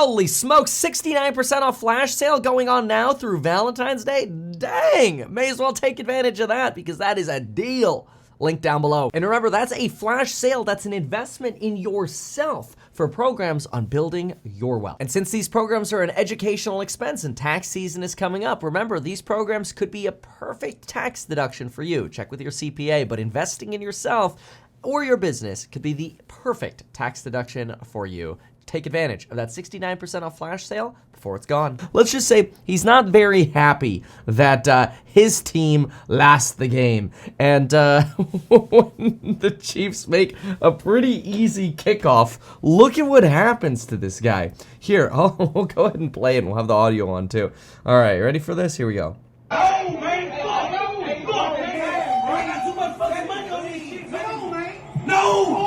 Holy smokes, 69% off flash sale going on now through Valentine's Day? Dang, may as well take advantage of that because that is a deal. Link down below. And remember, that's a flash sale. That's an investment in yourself for programs on building your wealth. And since these programs are an educational expense and tax season is coming up, remember, these programs could be a perfect tax deduction for you. Check with your CPA, but investing in yourself or your business could be the perfect tax deduction for you. Take advantage of that 69% off flash sale before it's gone. Let's just say he's not very happy that his team lost the game. And when the Chiefs make a pretty easy kickoff, look at what happens to this guy. Here, we'll go ahead and play it and we'll have the audio on too. All right, ready for this? Here we go. Oh, man, fuck, man. I got too much fucking money on this shit, man. No!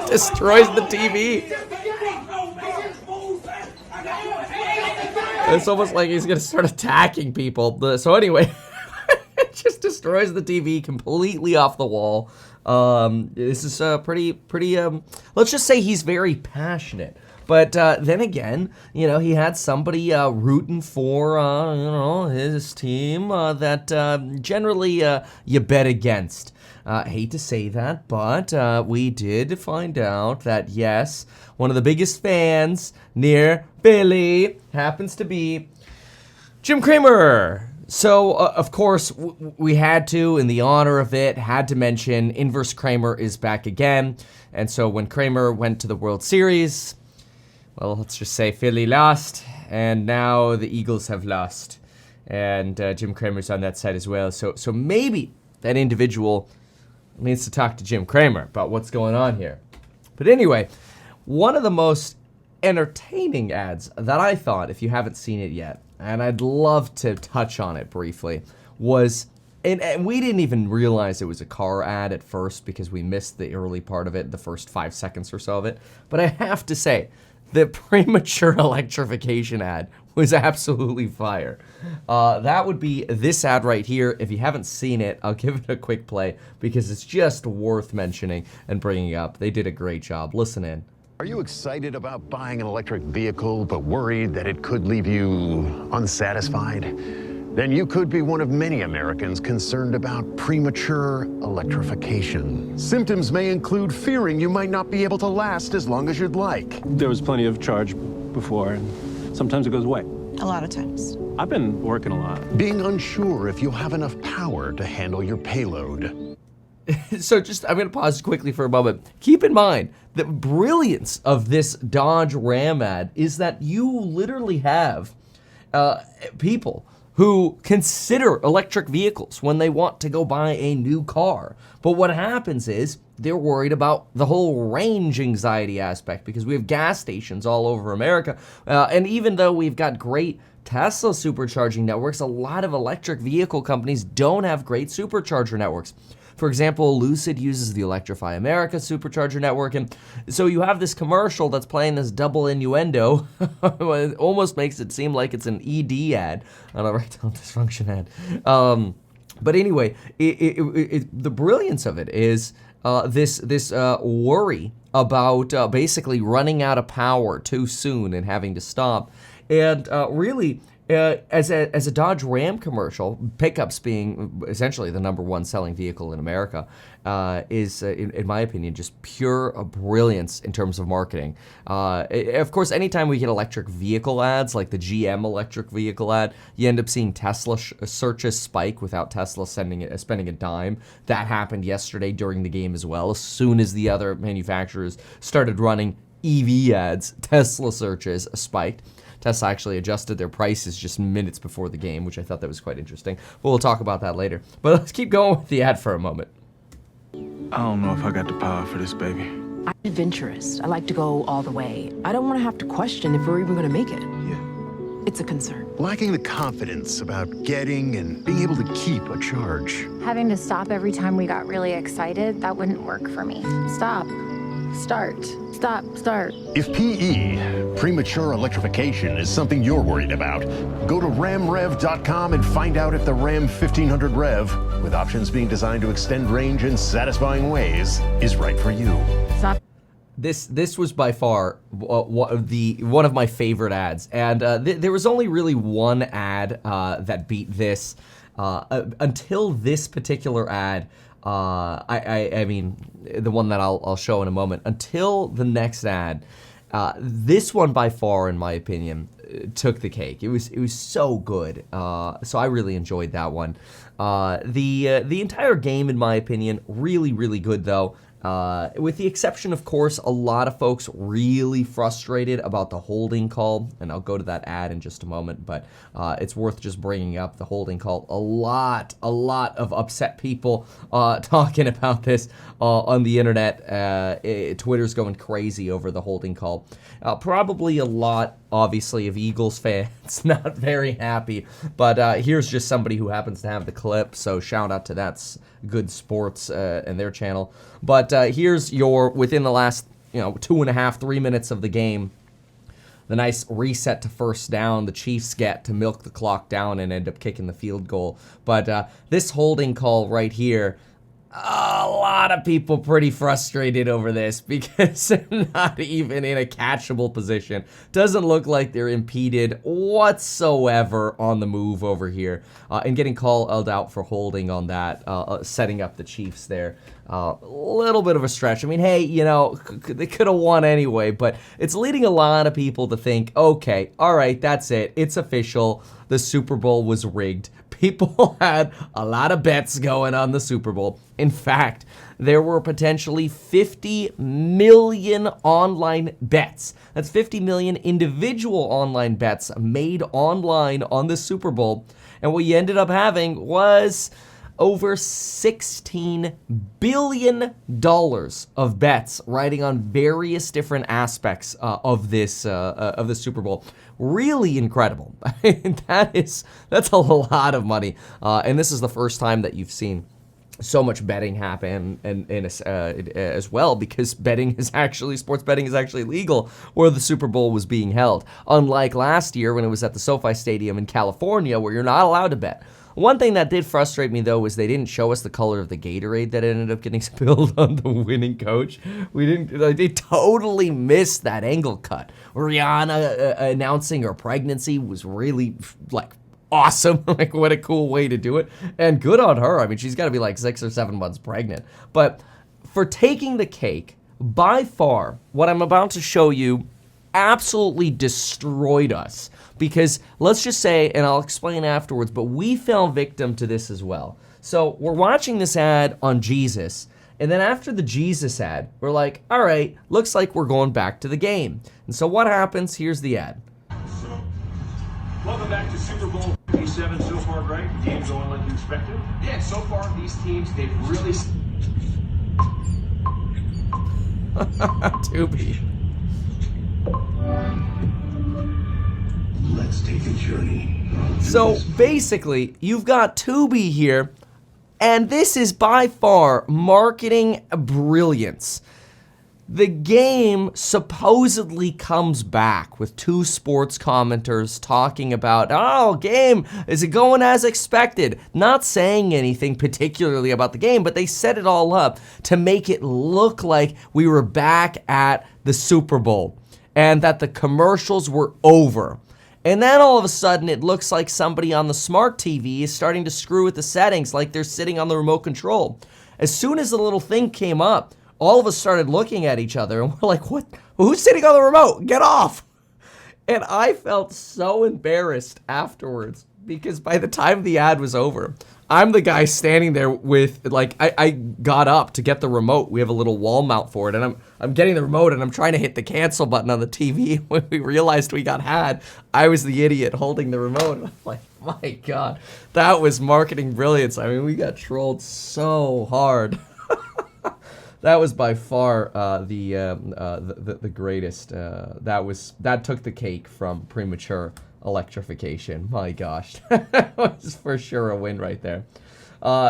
Destroys the TV. It's almost like he's gonna start attacking people. So anyway, it just destroys the TV completely off the wall. This is pretty. Let's just say he's very passionate. But then again, you know, he had somebody rooting for, his team that generally you bet against. Hate to say that, but we did find out that, yes, one of the biggest fans near Philly happens to be Jim Cramer. So, of course, we had to, in the honor of it, had to mention Inverse Kramer is back again. And so when Kramer went to the World Series, well, let's just say Philly lost, and now the Eagles have lost. And Jim Cramer's on that side as well. So maybe that individual needs to talk to Jim Cramer about what's going on here. But anyway, one of the most entertaining ads that I thought, if you haven't seen it yet, and I'd love to touch on it briefly, was, and we didn't even realize it was a car ad at first because we missed the early part of it, the first 5 seconds or so of it. But I have to say, the premature electrification ad was absolutely fire. That would be this ad right here. If you haven't seen it, I'll give it a quick play because it's just worth mentioning and bringing up. They did a great job. Listen in. Are you excited about buying an electric vehicle but worried that it could leave you unsatisfied? Then you could be one of many Americans concerned about premature electrification. Symptoms may include fearing you might not be able to last as long as you'd like. There was plenty of charge before, and sometimes it goes away. A lot of times. I've been working a lot. Being unsure if you'll have enough power to handle your payload. So I'm going to pause quickly for a moment. Keep in mind, the brilliance of this Dodge Ram ad is that you literally have people who consider electric vehicles when they want to go buy a new car. But what happens is they're worried about the whole range anxiety aspect because we have gas stations all over America. And even though we've got great Tesla supercharging networks, a lot of electric vehicle companies don't have great supercharger networks. For example, Lucid uses the Electrify America supercharger network, and so you have this commercial that's playing this double innuendo. It almost makes it seem like it's an ED ad, an erectile dysfunction ad. But anyway, the brilliance of it is this worry about basically running out of power too soon and having to stop, and really. As a Dodge Ram commercial, pickups being essentially the #1 selling vehicle in America, is, in my opinion, just pure brilliance in terms of marketing. Of course, anytime we get electric vehicle ads, like the GM electric vehicle ad, you end up seeing Tesla searches spike without Tesla spending a dime. That happened yesterday during the game as well. As soon as the other manufacturers started running EV ads, Tesla searches spiked. Tesla actually adjusted their prices just minutes before the game, which I thought that was quite interesting. But we'll talk about that later. But let's keep going with the ad for a moment. I don't know if I got the power for this, baby. I'm adventurous. I like to go all the way. I don't want to have to question if we're even going to make it. Yeah. It's a concern. Lacking the confidence about getting and being able to keep a charge. Having to stop every time we got really excited, that wouldn't work for me. Stop. Start. Stop. Start. If PE, premature electrification, is something you're worried about, go to ramrev.com and find out if the Ram 1500 Rev with options being designed to extend range in satisfying ways, is right for you. Stop. This was by far one of my favorite ads, and there was only really one ad that beat this until this particular ad. I mean, the one that I'll show in a moment. Until the next ad, this one by far, in my opinion, took the cake. It was so good. So I really enjoyed that one. The entire game, in my opinion, really good though. With the exception, of course, a lot of folks really frustrated about the holding call, and I'll go to that ad in just a moment, but it's worth just bringing up the holding call. A lot of upset people talking about this on the internet. Twitter's going crazy over the holding call. Probably a lot, obviously, of Eagles fans not very happy, but here's just somebody who happens to have the clip, so shout out to That's Good Sports and their channel. But here's your, within the last 2.5, 3 minutes of the game, the nice reset to first down the Chiefs get to milk the clock down and end up kicking the field goal. But this holding call right here, a lot of people pretty frustrated over this because they're not even in a catchable position. Doesn't look like they're impeded whatsoever on the move over here. And getting called out for holding on that, setting up the Chiefs there. A little bit of a stretch. I mean, hey, they could have won anyway, but it's leading a lot of people to think, okay, all right, that's it. It's official. The Super Bowl was rigged. People had a lot of bets going on the Super Bowl. In fact, there were potentially 50 million online bets. That's 50 million individual online bets made online on the Super Bowl. And what you ended up having was over $16 billion of bets riding on various different aspects of this of the Super Bowl. Really incredible. That's a lot of money, and this is the first time that you've seen so much betting happen and as well, because sports betting is actually legal where the Super Bowl was being held. Unlike last year when it was at the SoFi Stadium in California where you're not allowed to bet. One thing that did frustrate me, though, was they didn't show us the color of the Gatorade that ended up getting spilled on the winning coach. They totally missed that angle cut. Rihanna announcing her pregnancy was really, awesome. What a cool way to do it. And good on her. I mean, she's got to be 6 or 7 months pregnant. But for taking the cake, by far, what I'm about to show you absolutely destroyed us. Because let's just say, and I'll explain afterwards, but we fell victim to this as well. So we're watching this ad on Jesus, and then after the Jesus ad, we're like, all right, looks like we're going back to the game. And so what happens? Here's the ad. Welcome back to Super Bowl 57 so far, Greg. The game's going like you expected? Yeah, so far these teams, they've really... Tubi. Let's take a journey. So basically, you've got Tubi here, and this is by far marketing brilliance. The game supposedly comes back with 2 sports commenters talking about, oh, game, is it going as expected? Not saying anything particularly about the game, but they set it all up to make it look like we were back at the Super Bowl and that the commercials were over. And then all of a sudden, it looks like somebody on the smart TV is starting to screw with the settings like they're sitting on the remote control. As soon as the little thing came up, all of us started looking at each other and we're like, what? Who's sitting on the remote? Get off. And I felt so embarrassed afterwards because by the time the ad was over, I'm the guy standing there with, I got up to get the remote. We have a little wall mount for it, and I'm getting the remote, and I'm trying to hit the cancel button on the TV. When we realized we got had, I was the idiot holding the remote. I'm like, my God, that was marketing brilliance. I mean, we got trolled so hard. That was by far the greatest. That took the cake from premature electrification. My gosh, that was for sure a win right there.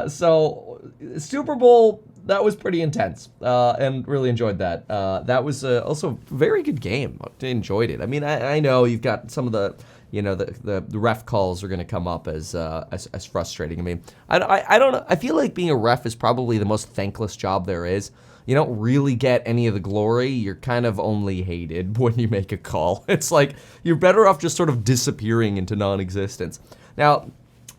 So Super Bowl, that was pretty intense, and really enjoyed that. That was also a very good game. I enjoyed it. I mean, I know you've got some of the the ref calls are going to come up as frustrating. I mean, I don't know. I feel like being a ref is probably the most thankless job there is. You don't really get any of the glory. You're kind of only hated when you make a call. It's like you're better off just sort of disappearing into non-existence. Now,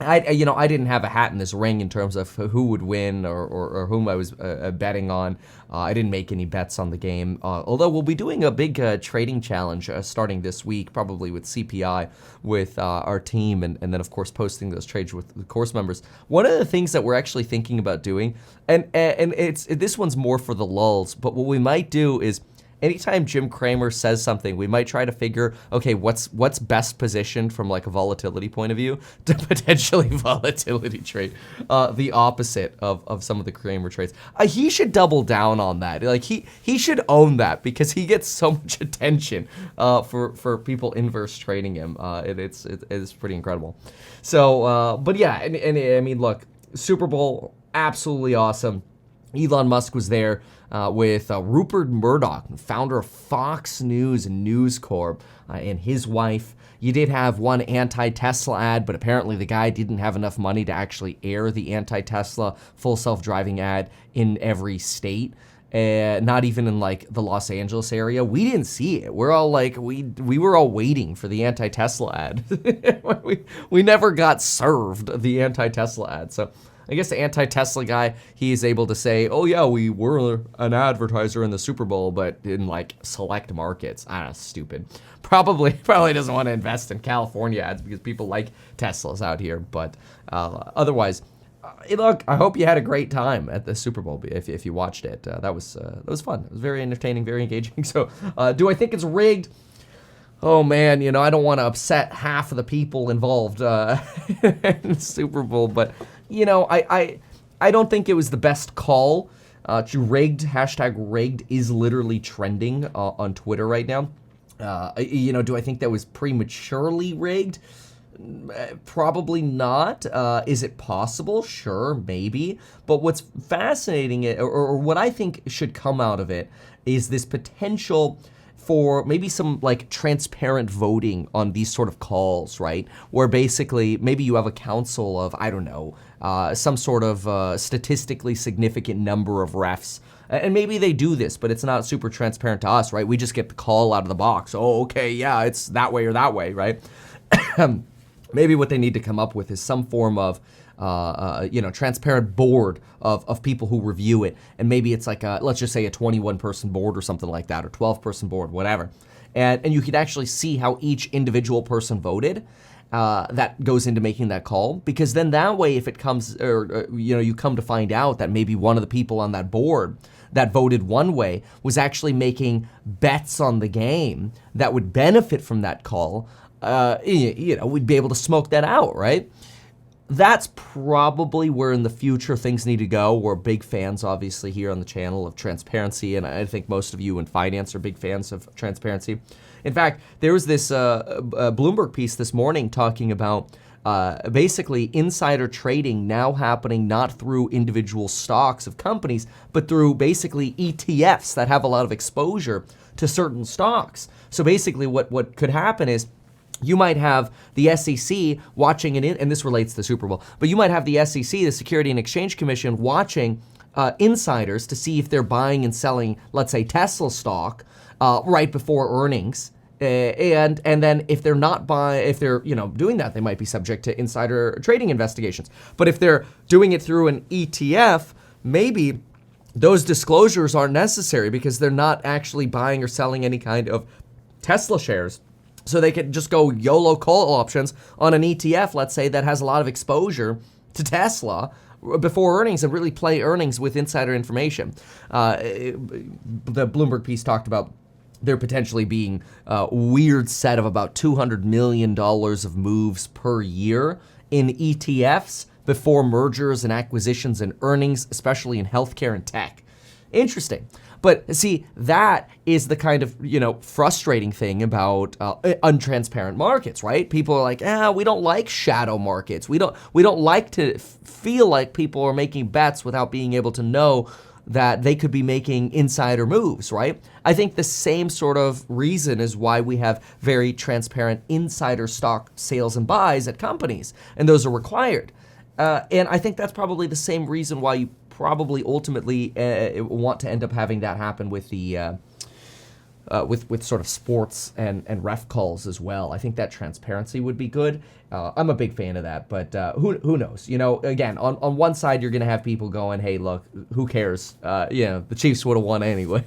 I didn't have a hat in this ring in terms of who would win or whom I was betting on. I didn't make any bets on the game, although we'll be doing a big trading challenge starting this week, probably with CPI, with our team, and then, of course, posting those trades with the course members. One of the things that we're actually thinking about doing, and this one's more for the lulz, but what we might do is, anytime Jim Cramer says something, we might try to figure, okay, what's best positioned from like a volatility point of view to potentially volatility trade, the opposite of some of the Cramer trades. He should double down on that. Like he should own that because he gets so much attention for people inverse trading him. It's pretty incredible. So, but yeah, and I mean, look, Super Bowl, absolutely awesome. Elon Musk was there with Rupert Murdoch, founder of Fox News and News Corp, and his wife. You did have one anti-Tesla ad, but apparently the guy didn't have enough money to actually air the anti-Tesla full self-driving ad in every state. Not even in like the Los Angeles area. We didn't see it. We're all like, we were all waiting for the anti-Tesla ad. we never got served the anti-Tesla ad. So I guess the anti-Tesla guy, he is able to say, oh yeah, we were an advertiser in the Super Bowl, but in like select markets. Stupid. Probably doesn't want to invest in California ads because people like Teslas out here. But otherwise, look, I hope you had a great time at the Super Bowl if you watched it. That was fun. It was very entertaining, very engaging. So do I think it's rigged? Oh man, I don't want to upset half of the people involved in the Super Bowl, but I don't think it was the best call. Rigged, #rigged is literally trending on Twitter right now. Do I think that was prematurely rigged? Probably not. Is it possible? Sure, maybe. But what's fascinating, or what I think should come out of it, is this potential for maybe some like transparent voting on these sort of calls, right? Where basically maybe you have a council of, I don't know, some sort of statistically significant number of refs. And maybe they do this, but it's not super transparent to us, right? We just get the call out of the box. Oh, okay, yeah, it's that way or that way, right? Maybe what they need to come up with is some form of transparent board of people who review it. And maybe it's like, let's just say a 21-person board or something like that, or 12-person board, whatever. And you could actually see how each individual person voted. That goes into making that call, because then that way, if it comes, you come to find out that maybe one of the people on that board that voted one way was actually making bets on the game that would benefit from that call, we'd be able to smoke that out, right? That's probably where in the future things need to go. We're big fans, obviously, here on the channel of transparency, and I think most of you in finance are big fans of transparency. In fact, there was this Bloomberg piece this morning talking about basically insider trading now happening not through individual stocks of companies, but through basically ETFs that have a lot of exposure to certain stocks. So basically what could happen is you might have the SEC watching and this relates to the Super Bowl, but you might have the SEC, the Security and Exchange Commission, watching insiders to see if they're buying and selling, let's say, Tesla stock right before earnings. And then if they're not if they're doing that, they might be subject to insider trading investigations. But if they're doing it through an ETF, maybe those disclosures aren't necessary because they're not actually buying or selling any kind of Tesla shares. So they could just go YOLO call options on an ETF, let's say, that has a lot of exposure to Tesla before earnings and really play earnings with insider information. The Bloomberg piece talked about there potentially being a weird set of about $200 million of moves per year in ETFs before mergers and acquisitions and earnings, especially in healthcare and tech. Interesting. But see, that is the kind of, frustrating thing about untransparent markets, right? People are like, we don't like shadow markets. We don't like to feel like people are making bets without being able to know that they could be making insider moves, right? I think the same sort of reason is why we have very transparent insider stock sales and buys at companies, and those are required. And I think that's probably the same reason why you probably ultimately want to end up having that happen with the with sort of sports and ref calls as well. I think that transparency would be good. I'm a big fan of that, but who knows? You know, again, on one side you're gonna have people going, "Hey, look, who cares? The Chiefs would have won anyway,"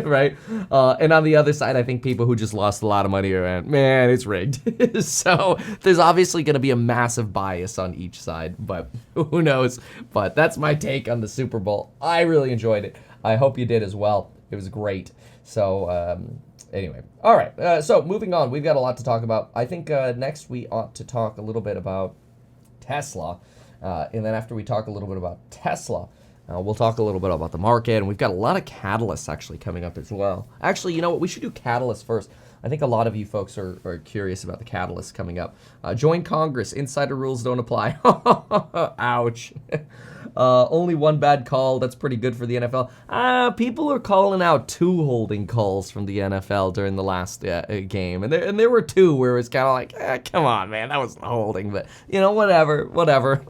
right? And on the other side, I think people who just lost a lot of money are, man, it's rigged. So there's obviously gonna be a massive bias on each side, but who knows? But that's my take on the Super Bowl. I really enjoyed it. I hope you did as well. It was great. So anyway, all right. So moving on, we've got a lot to talk about. I think next we ought to talk a little bit about Tesla, and then after we talk a little bit about Tesla, we'll talk a little bit about the market, and we've got a lot of catalysts actually coming up as well. Actually, you know what? We should do catalysts first. I think a lot of you folks are curious about the catalysts coming up. Join Congress. Insider rules don't apply. Ouch. Only one bad call. That's pretty good for the NFL. People are calling out 2 holding calls from the NFL during the last game. And there were 2 where it was kind of like, come on, man, that was holding. But, whatever.